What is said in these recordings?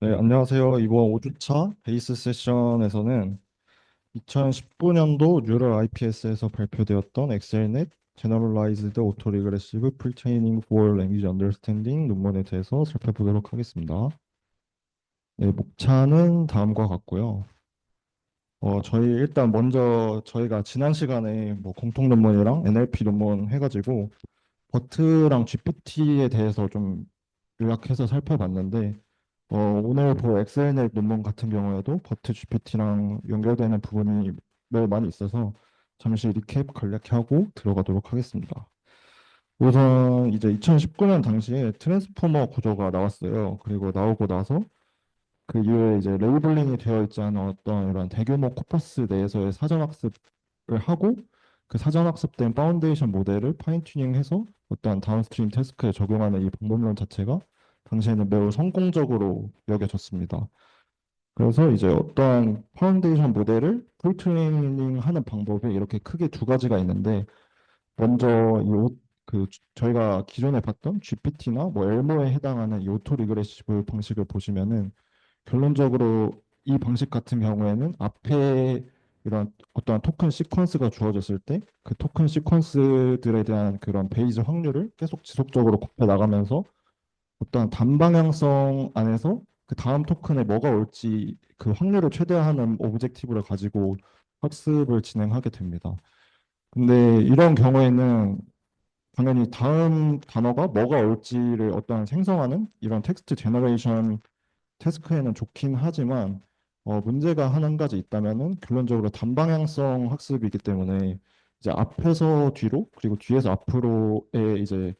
네, 안녕하세요. 이번 5주차 베이스 세션에서는 2019년도 뉴럴 IPS에서 발표되었던 엑셀넷 Generalized Autoregressive Pre-training for Language Understanding 논문에 대해서 살펴보도록 하겠습니다. 네, 목차는 다음과 같고요. 저희 일단 먼저 저희가 지난 시간에 뭐 공통 논문이랑 NLP 논문 해가지고 버트랑 GPT에 대해서 좀 요약해서 살펴봤는데 오늘 볼 엑셀넷 논문 같은 경우에도 버트 GPT랑 연결되는 부분이 매우 많이 있어서 잠시 리캡 간략하고 들어가도록 하겠습니다. 우선 이제 2019년 당시에 트랜스포머 구조가 나왔어요. 그리고 나오고 나서 그 이후에 이제 레이블링이 되어 있지 않은 어떤 이런 대규모 코퍼스 내에서의 사전학습을 하고 그 사전학습된 파운데이션 모델을 파인튜닝해서 어떠한 다운스트림 태스크에 적용하는 이 방법론 자체가 당시에는 매우 성공적으로 여겨졌습니다. 그래서 이제 어떠한 파운데이션 모델을 풀트레이닝 하는 방법이 이렇게 크게 두 가지가 있는데 먼저 저희가 기존에 봤던 GPT나 뭐 엘모에 해당하는 이 오토 리그레시브 방식을 보시면은 결론적으로 이 방식 같은 경우에는 앞에 이런 어떠한 토큰 시퀀스가 주어졌을 때 그 토큰 시퀀스들에 대한 그런 베이즈 확률을 계속 지속적으로 곱해 나가면서 어떠한 단방향성 안에서 그 다음 토큰에 뭐가 올지 그 확률을 최대화하는 오브젝티브를 가지고 학습을 진행하게 됩니다. 근데 이런 경우에는 당연히 다음 단어가 뭐가 올지를 어떠한 생성하는 이런 텍스트 제너레이션 태스크에는 좋긴 하지만 문제가 한 가지 있다면은 결론적으로 단방향성 학습이기 때문에 이제 앞에서 뒤로 그리고 뒤에서 앞으로의 이제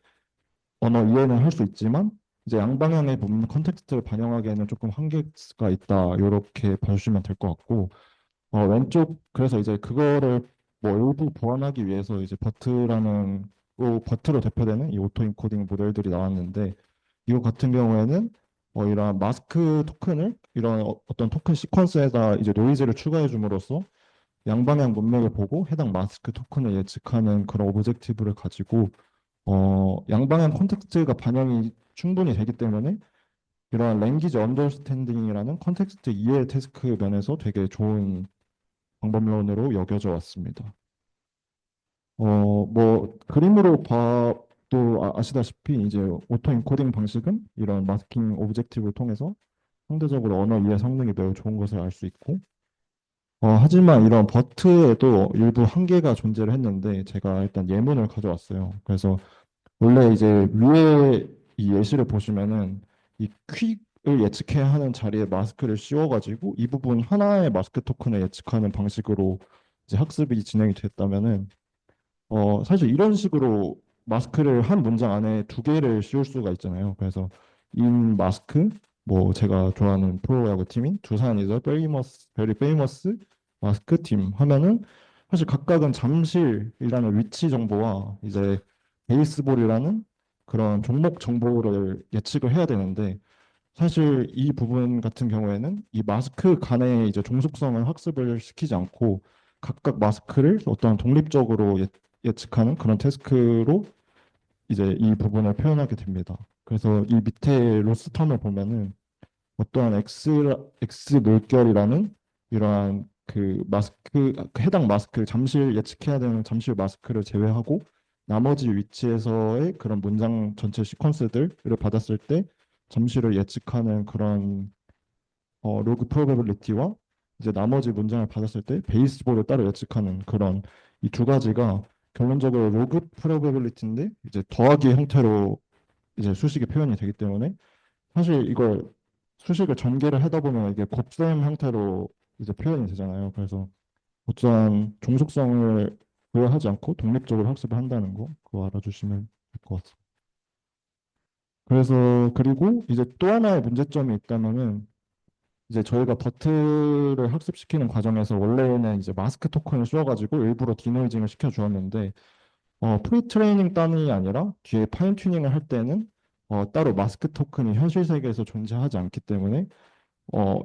언어 이해는 할 수 있지만 이제 양방향의 부분 컨텍스트를 반영하기에는 조금 한계가 있다 이렇게 봐주시면 될 것 같고 왼쪽 그래서 이제 그거를 뭐 일부 보완하기 위해서 이제 버트로 대표되는 이 오토 인코딩 모델들이 나왔는데 이거 같은 경우에는 이런 마스크 토큰을 이런 어떤 토큰 시퀀스에다 이제 노이즈를 추가해 줌으로써 양방향 문맥을 보고 해당 마스크 토큰을 예측하는 그런 오브젝티브를 가지고 양방향 콘텍스트가 반영이 충분히 되기 때문에 이러한 랭귀지 언더스탠딩이라는 컨텍스트 이해 태스크 면에서 되게 좋은 방법론으로 여겨져 왔습니다. 뭐 그림으로 봐도 아시다시피 이제 오토 인코딩 방식은 이런 마스킹 오브젝티브를 통해서 상대적으로 언어 이해 성능이 매우 좋은 것을 알 수 있고 하지만 이런 버트에도 일부 한계가 존재를 했는데 제가 일단 예문을 가져왔어요. 그래서 원래 이제 위에 이 예시를 보시면은 이 퀵을 예측해야 하는 자리에 마스크를 씌워가지고 이 부분 하나의 마스크 토큰을 예측하는 방식으로 이제 학습이 진행이 됐다면은 사실 이런 식으로 마스크를 한 문장 안에 두 개를 씌울 수가 있잖아요. 그래서 인 마스크 뭐 제가 좋아하는 프로야구 팀인 두산이죠. 베리 페이머스 마스크 팀 하면은 사실 각각은 잠실이라는 위치 정보와 이제 베이스볼이라는 그런 종목 정보를 예측을 해야 되는데 사실 이 부분 같은 경우에는 이 마스크 간의 이제 종속성을 학습을 시키지 않고 각각 마스크를 어떤 독립적으로 예측하는 그런 태스크로 이제 이 부분을 표현하게 됩니다. 그래서 이 밑에 로스텀을 보면은 어떠한 X 물결이라는 이러한 그 마스크 그 해당 마스크 잠실 예측해야 되는 잠실 마스크를 제외하고 나머지 위치에서의 그런 문장 전체 시퀀스들을 받았을 때 잠실을 예측하는 그런 로그 프로베빌리티와 이제 나머지 문장을 받았을 때 베이스볼을 따로 예측하는 그런 이 두 가지가 결론적으로 로그 프로베빌리티인데 이제 더하기 형태로 이제 수식이 표현이 되기 때문에 사실 이걸 수식을 전개를 하다 보면 이게 곱셈 형태로 이제 표현이 되잖아요. 그래서 어떠한 종속성을 부여하지 않고 독립적으로 학습을 한다는 거 그거 알아주시면 될 것 같습니다. 그래서 그리고 이제 또 하나의 문제점이 있다면은 이제 저희가 버트를 학습시키는 과정에서 원래는 이제 마스크 토큰을 씌워가지고 일부러 디노이징을 시켜주었는데 프리 트레이닝 단이 아니라 뒤에 파인 튜닝을 할 때는 따로 마스크 토큰이 현실 세계에서 존재하지 않기 때문에 어,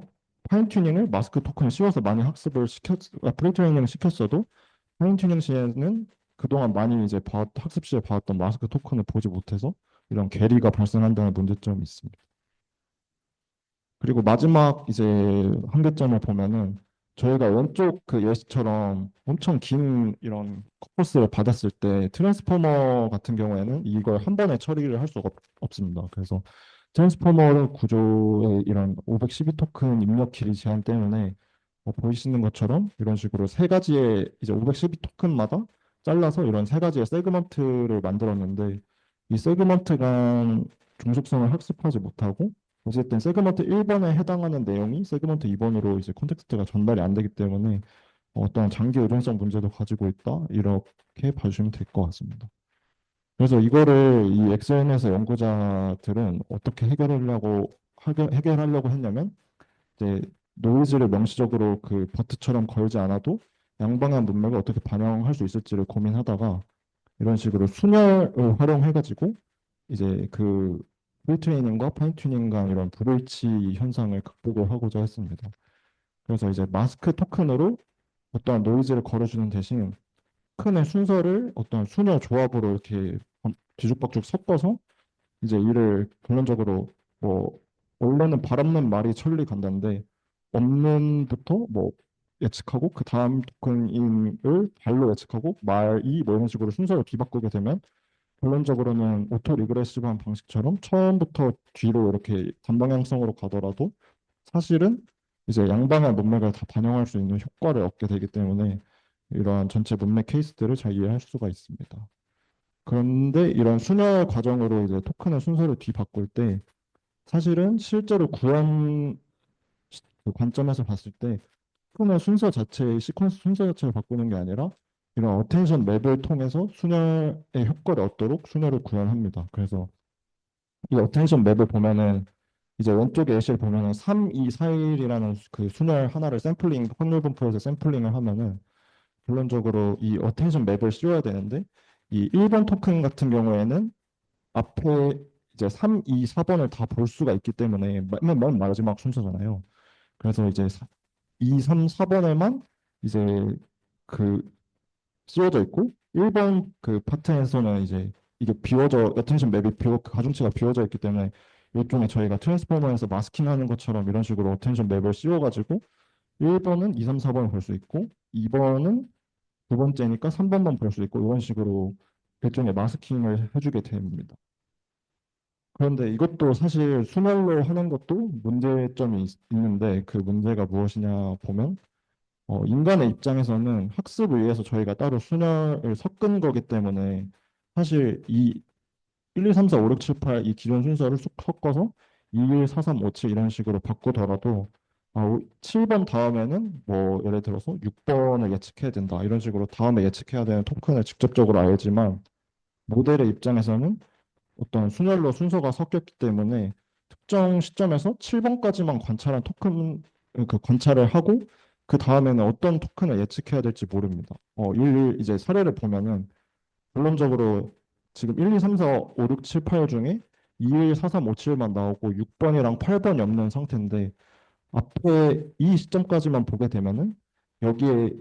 파인 튜닝을 마스크 토큰을 씌워서 많이 프리 트레이닝을 시켰어도 파인 튜닝 시에는 그동안 많이 이제 학습 시에 봐왔던 마스크 토큰을 보지 못해서 이런 괴리가 발생한다는 문제점이 있습니다. 그리고 마지막 이제 한계점을 보면은 저희가 왼쪽 그 예시처럼 엄청 긴 이런 코러스를 받았을 때 트랜스포머 같은 경우에는 이걸 한 번에 처리를 할 수가 없습니다. 그래서 트랜스포머 구조의 이런 512 토큰 입력 길이 제한 때문에 보이시는 것처럼 이런 식으로 세 가지의 이제 512 토큰마다 잘라서 이런 세 가지의 세그먼트를 만들었는데 이 세그먼트 간 중속성을 학습하지 못하고 어쨌든 세그먼트 1번에 해당하는 내용이 세그먼트 2번으로 이제 콘텍스트가 전달이 안 되기 때문에 어떤 장기 의존성 문제도 가지고 있다 이렇게 봐주시면 될 것 같습니다. 그래서 이거를 이 엑스엔에서 연구자들은 어떻게 해결하려고 했냐면 이제 노이즈를 명시적으로 그 버트처럼 걸지 않아도 양방향 문맥을 어떻게 반영할 수 있을지를 고민하다가 이런 식으로 순열을 활용해가지고 이제 그 프리트레이닝과 파인튜닝 간 이런 불일치 현상을 극복을 하고자 했습니다. 그래서 이제 마스크 토큰으로 어떠한 노이즈를 걸어주는 대신 토큰의 순서를 어떤 순열 조합으로 이렇게 뒤죽박죽 섞어서 이제 이를 결론적으로 뭐 원래는 바람는 말이 천리 간다인데 없는부터 뭐 예측하고 그 다음 토큰을 발로 예측하고 말이 뭐 이런 식으로 순서를 뒤바꾸게 되면 결론적으로는 오토 리그레시브한 방식처럼 처음부터 뒤로 이렇게 단방향성으로 가더라도 사실은 이제 양방향 문맥을 다 반영할 수 있는 효과를 얻게 되기 때문에 이러한 전체 문맥 케이스들을 잘 이해할 수가 있습니다. 그런데 이런 순열 과정으로 이제 토큰의 순서를 뒤바꿀 때 사실은 실제로 구현 그 관점에서 봤을 때 토큰의 순서 자체의 시퀀스 순서 자체를 바꾸는 게 아니라 이런 어텐션 맵을 통해서 순열의 효과를 얻도록 순열을 구현합니다. 그래서 이 어텐션 맵을 보면은 이제 왼쪽에 예시를 보면은 3, 2, 4일이라는 그 순열 하나를 샘플링 확률 분포에서 샘플링을 하면은 결론적으로 이 어텐션 맵을 씌워야 되는데 이 1번 토큰 같은 경우에는 앞에 이제 3, 2, 4번을 다 볼 수가 있기 때문에 맨 마지막 순서잖아요. 그래서 이제 2, 3, 4번에만 이제 그 씌워져 있고 1번 그 파트에서는 이제 이게 비워져 어텐션 맵이 그 가중치가 비워져 있기 때문에 일종의 저희가 트랜스포머에서 마스킹하는 것처럼 이런 식으로 어텐션 맵을 씌워가지고 1번은 2, 3, 4번을 볼 수 있고 2번은 두 번째니까 3번만 볼 수 있고 이런 식으로 일종의 마스킹을 해주게 됩니다. 그런데 이것도 사실 순환로 하는 것도 문제점이 있는데 그 문제가 무엇이냐 보면 인간의 입장에서는 학습을 위해서 저희가 따로 순열을 섞은 거기 때문에 사실 이 1, 2, 3, 4, 5, 6, 7, 8 이 기존 순서를 쑥 섞어서 2, 1, 4, 3, 5, 7 이런 식으로 바꾸더라도 7번 다음에는 뭐 예를 들어서 6번을 예측해야 된다 이런 식으로 다음에 예측해야 되는 토큰을 직접적으로 알지만 모델의 입장에서는 어떤 순열로 순서가 섞였기 때문에 특정 시점에서 7번까지만 관찰한 토큰 그 관찰을 하고 그 다음에는 어떤 토큰을 예측해야 될지 모릅니다. 일일 이제 사례를 보면은 결론적으로 지금 1, 2, 3, 4, 5, 6, 7, 8 중에 2, 1, 4, 3, 5, 7만 나오고 6번이랑 8번이 없는 상태인데 앞에 이 시점까지만 보게 되면은 여기에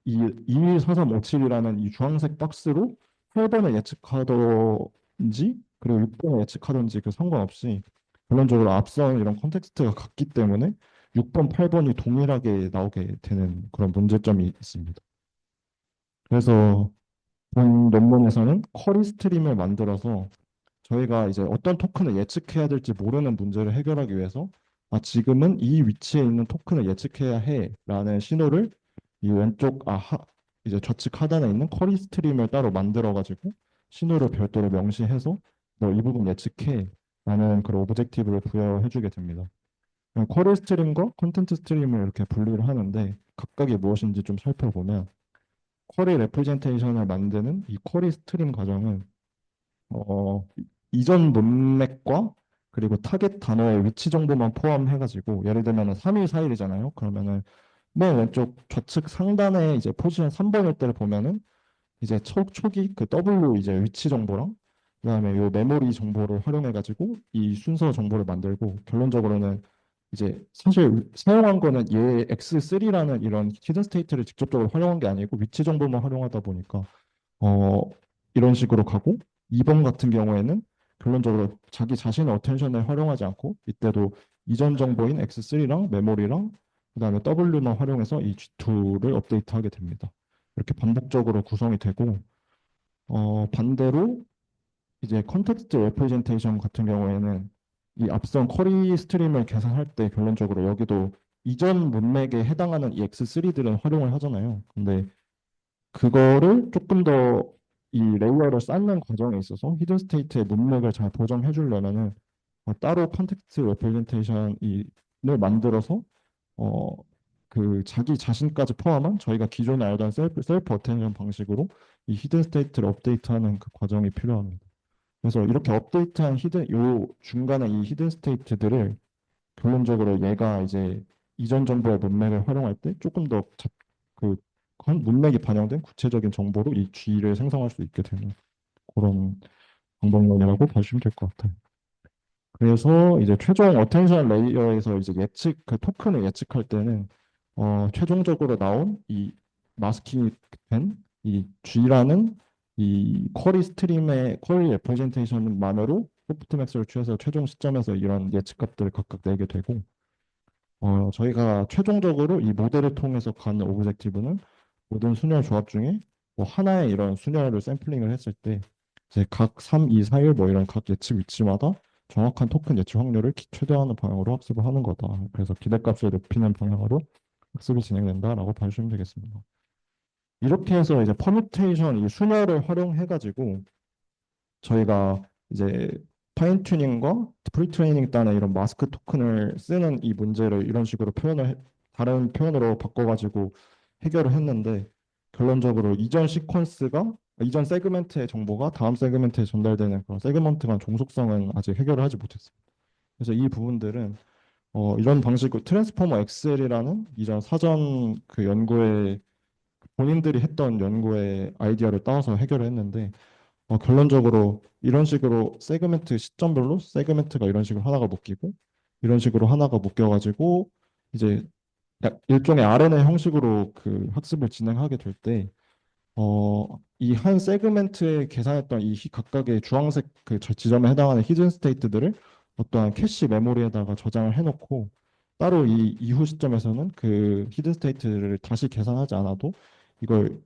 이 214357이라는 이 주황색 박스로 8번을 예측하든지 그리고 6번을 예측하든지 그 상관없이 결론적으로 앞선 이런 컨텍스트가 같기 때문에 6번, 8번이 동일하게 나오게 되는 그런 문제점이 있습니다. 그래서 본 논문에서는 쿼리 스트림을 만들어서 저희가 이제 어떤 토큰을 예측해야 될지 모르는 문제를 해결하기 위해서 지금은 이 위치에 있는 토큰을 예측해야 해라는 신호를 이 왼쪽 이제 좌측 하단에 있는 쿼리 스트림을 따로 만들어 가지고 신호를 별도로 명시해서 너 이 부분 예측해라는 그런 오브젝티브를 부여해 주게 됩니다. 쿼리 스트림과 컨텐트 스트림을 이렇게 분리를 하는데 각각이 무엇인지 좀 살펴보면 쿼리 레프레젠테이션을 만드는 이 쿼리 스트림 과정은 어, 이전 문맥과 그리고 타겟 단어의 위치 정보만 포함해가지고 예를 들면은 3일, 4일이잖아요. 그러면은 맨 왼쪽 좌측 상단에 이제 포지션 3번일 때를 보면은 이제 초기 그 W 이제 위치 정보랑 그다음에 요 메모리 정보를 활용해가지고 이 순서 정보를 만들고 결론적으로는 이제 사실 사용한 거는 얘 X3라는 이런 히든 스테이트를 직접적으로 활용한 게 아니고 위치 정보만 활용하다 보니까 어, 이런 식으로 가고 2번 같은 경우에는 결론적으로 자기 자신의 어텐션을 활용하지 않고 이때도 이전 정보인 X3랑 메모리랑 그다음에 W만 활용해서 이 G2를 업데이트하게 됩니다. 이렇게 반복적으로 구성이 되고 반대로 이제 컨텍스트 레프레젠테이션 같은 경우에는 이 앞선 쿼리 스트림을 계산할 때 결론적으로 여기도 이전 문맥에 해당하는 이 X3들은 활용을 하잖아요. 근데 그거를 조금 더 이 레이어를 쌓는 과정에 있어서 히든 스테이트의 문맥을 잘 보정해 주려면은 따로 컨텍스트 레프레젠테이션을 만들어서 어, 그 자기 자신까지 포함한 저희가 기존에 알던 셀프 어텐션 방식으로 이 히든 스테이트를 업데이트하는 그 과정이 필요합니다. 그래서 이렇게 업데이트한 요 중간에 이 히든 스테이트들을 결론적으로 얘가 이제 이전 정보의 문맥을 활용할 때 조금 더 그 문맥이 반영된 구체적인 정보로 이 G를 생성할 수 있게 되는 그런 방법론이라고 봐주시면 될 것 같아요. 그래서 이제 최종 어텐션 레이어에서 이제 그 토큰을 예측할 때는 최종적으로 나온 이 마스킹된 이 G라는 이 쿼리 스트림의 쿼리 레프레젠테이션만으로 소프트맥스를 취해서 최종 시점에서 이런 예측값들을 각각 내게 되고 저희가 최종적으로 이 모델을 통해서 가는 오브젝티브는 모든 순열 조합 중에 뭐 하나의 이런 순열을 샘플링을 했을 때 이제 각 3, 2, 4, 1 뭐 이런 각 예측 위치마다 정확한 토큰 예측 확률을 최대화하는 방향으로 학습을 하는 거다. 그래서 기대값을 높이는 방향으로 학습이 진행된다라고 봐주시면 되겠습니다. 이렇게 해서 이제 퍼뮤테이션 이 순열을 활용해가지고 저희가 이제 파인 튜닝과 프리트레이닝 따는 이런 마스크 토큰을 쓰는 이 문제를 이런 식으로 다른 표현으로 바꿔가지고 해결을 했는데 결론적으로 이전 세그멘트의 정보가 다음 세그멘트에 전달되는 그런 세그먼트 간 종속성은 아직 해결을 하지 못했습니다. 그래서 이 부분들은 이런 방식으로 트랜스포머 엑셀이라는 이전 사전 그 연구에 본인들이 했던 연구의 아이디어를 따와서 해결을 했는데 결론적으로 이런 식으로 세그멘트 시점별로 세그멘트가 이런 식으로 하나가 묶이고 이런 식으로 하나가 묶여가지고 이제 일종의 RNA 형식으로 그 학습을 진행하게 될 때, 이 한 세그멘트에 계산했던 각각의 주황색 그 지점에 해당하는 히든 스테이트들을 어떠한 캐시 메모리에다가 저장을 해놓고 따로 이 이후 시점에서는 그 히든 스테이트를 다시 계산하지 않아도 이걸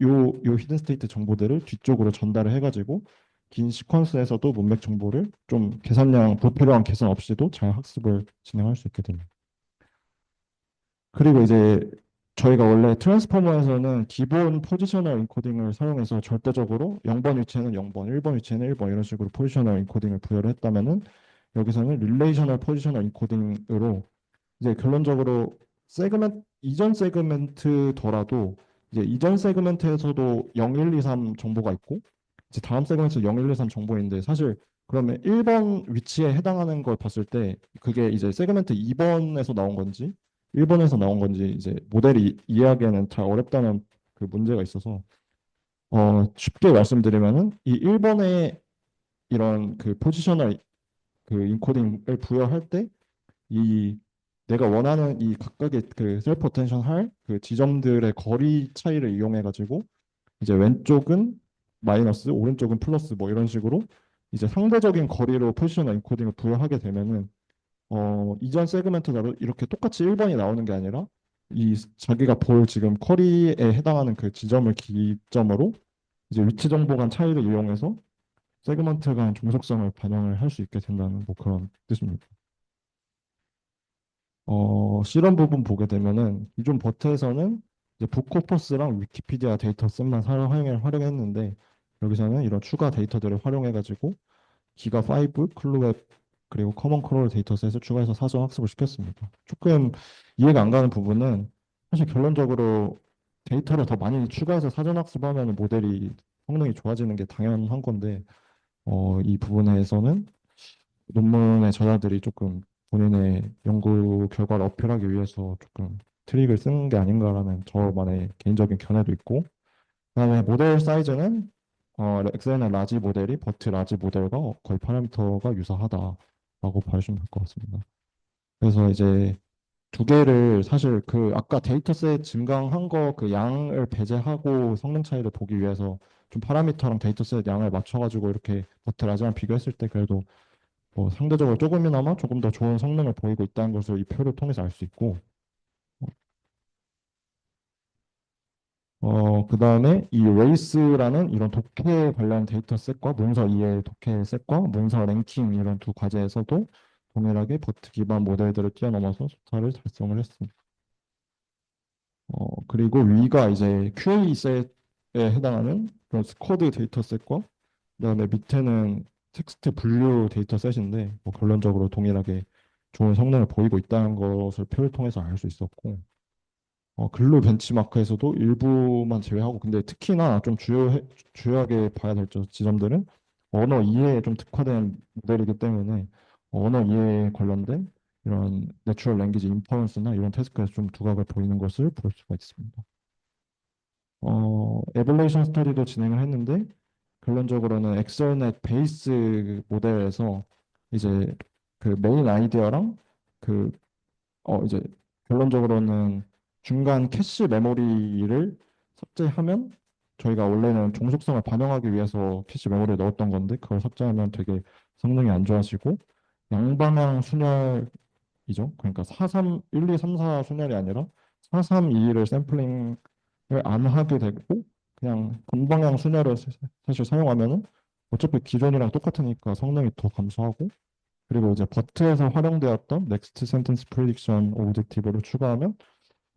요 히든 스테이트 정보들을 뒤쪽으로 전달을 해가지고 긴 시퀀스에서도 문맥 정보를 좀 계산량 불필요한 계산 없이도 잘 학습을 진행할 수 있게 됩니다. 그리고 이제 저희가 원래 트랜스포머에서는 기본 포지셔널 인코딩을 사용해서 절대적으로 0번 위치에는 0번, 1번 위치에는 1번 이런 식으로 포지셔널 인코딩을 부여를 했다면은 여기서는 릴레이셔널 포지셔널 인코딩으로 이제 결론적으로 이전 세그멘트더라도 이제 이전 세그멘트에서도 0, 1, 2, 3 정보가 있고 이제 다음 세그멘트 0, 1, 2, 3 정보인데 사실 그러면 1번 위치에 해당하는 걸 봤을 때 그게 이제 세그멘트 2번에서 나온 건지 1번에서 나온 건지 이제 모델이 이해하기에는 잘 어렵다는 그 문제가 있어서 쉽게 말씀드리면은 이 1번에 이런 그 포지셔널 그 인코딩을 부여할 때 이 내가 원하는 이 각각의 그 셀프 어텐션 할 그 지점들의 거리 차이를 이용해 가지고 이제 왼쪽은 마이너스 오른쪽은 플러스 뭐 이런 식으로 이제 상대적인 거리로 포지셔널 인코딩을 부여하게 되면은 이전 세그멘트대로 이렇게 똑같이 1번이 나오는 게 아니라 자기가 볼 지금 쿼리에 해당하는 그 지점을 기점으로 이제 위치 정보 간 차이를 이용해서 세그먼트 간 종속성을 반영을 할 수 있게 된다는 뭐 그런 뜻입니다. 실험 부분 보게 되면은 기존 버트에서는 이제 북코퍼스랑 위키피디아 데이터셋만 활용했는데 여기서는 이런 추가 데이터들을 활용해가지고 기가 5, 클루웹 그리고 커먼 크롤 데이터셋을 추가해서 사전 학습을 시켰습니다. 조금 이해가 안 가는 부분은 사실 결론적으로 데이터를 더 많이 추가해서 사전 학습하면 모델이 성능이 좋아지는 게 당연한 건데 이 부분에서는 논문의 저자들이 조금 본인의 연구 결과를 어필하기 위해서 조금 트릭을 쓴 게 아닌가라는 저만의 개인적인 견해도 있고 그다음에 모델 사이즈는 엑셀의 라지 모델이 버트 라지 모델과 거의 파라미터가 유사하다라고 봐주시면 될 것 같습니다. 그래서 이제 두 개를 사실 그 아까 데이터셋 증강한 거 그 양을 배제하고 성능 차이를 보기 위해서 좀 파라미터랑 데이터셋 양을 맞춰가지고 이렇게 버트 라지랑 비교했을 때 그래도 뭐 상대적으로 조금이나마 조금 더 좋은 성능을 보이고 있다는 것을 이 표를 통해서 알 수 있고, 그다음에 이 레이스라는 이런 독해 관련 데이터셋과 문서 이해 독해셋과 문서 랭킹 이런 두 과제에서도 동일하게 버트 기반 모델들을 뛰어넘어서 수타를 달성을 했습니다. 그리고 위가 이제 QA셋에 해당하는 그런 스쿼드 데이터셋과 그다음에 밑에는 텍스트 분류 데이터셋인데 뭐 결론적으로 동일하게 좋은 성능을 보이고 있다는 것을 표를 통해서 알 수 있었고, 근로 벤치마크에서도 일부만 제외하고, 근데 특히나 좀 주요하게 봐야 될 지점들은 언어 이해에 좀 특화된 모델이기 때문에 언어 이해에 관련된 이런 내추럴 랭귀지 인퍼런스나 이런 태스크에서 좀 두각을 보이는 것을 볼 수가 있습니다. 에벌레이션 스터디도 진행을 했는데 결론적으로는 엑셀넷 베이스 모델에서 이제 그 메인 아이디어랑 그 이제 결론적으로는 중간 캐시 메모리를 삭제하면, 저희가 원래는 종속성을 반영하기 위해서 캐시 메모리를 넣었던 건데 그걸 삭제하면 되게 성능이 안 좋아지고, 양방향 순혈이죠. 그러니까 43, 1, 2, 3, 4 순혈이 아니라 4, 3, 2를 샘플링을 안 하게 되고 그냥 분방향 순혈을 사실 사용하면은 어차피 기존이랑 똑같으니까 성능이 더 감소하고, 그리고 이제 버트에서 활용되었던 넥스트 센텐스 프리딕션 오브젝티브를 추가하면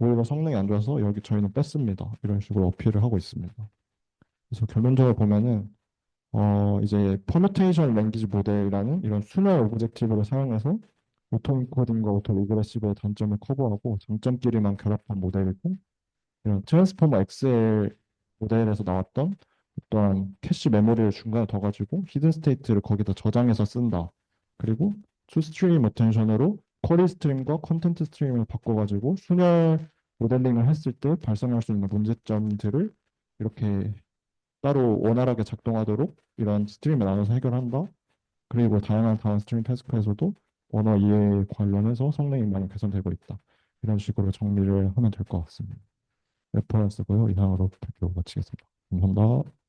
오히려 성능이 안 좋아서 여기 저희는 뺐습니다. 이런 식으로 어필을 하고 있습니다. 그래서 결론적으로 보면은 이제 퍼뮤테이션 랭귀지 모델이라는 이런 순회 오브젝티브를 사용해서 오토 인코딩과 오토 리그레시브의 단점을 커버하고 장점끼리만 결합한 모델이고, 이런 트랜스포머 XL 모델에서 나왔던 어떠한 캐시 메모리를 중간에 더 가지고 히든 스테이트를 거기다 저장해서 쓴다. 그리고 투 스트림 어텐션으로 쿼리 스트림과 컨텐트 스트림을 바꿔가지고 순열 모델링을 했을 때 발생할 수 있는 문제점들을 이렇게 따로 원활하게 작동하도록 이런 스트림을 나눠서 해결한다. 그리고 다양한 다운스트림 태스크에서도 언어 이해 관련해서 성능이 많이 개선되고 있다. 이런 식으로 정리를 하면 될 것 같습니다. 레퍼런스고요. 이상으로 발표 마치겠습니다. 감사합니다.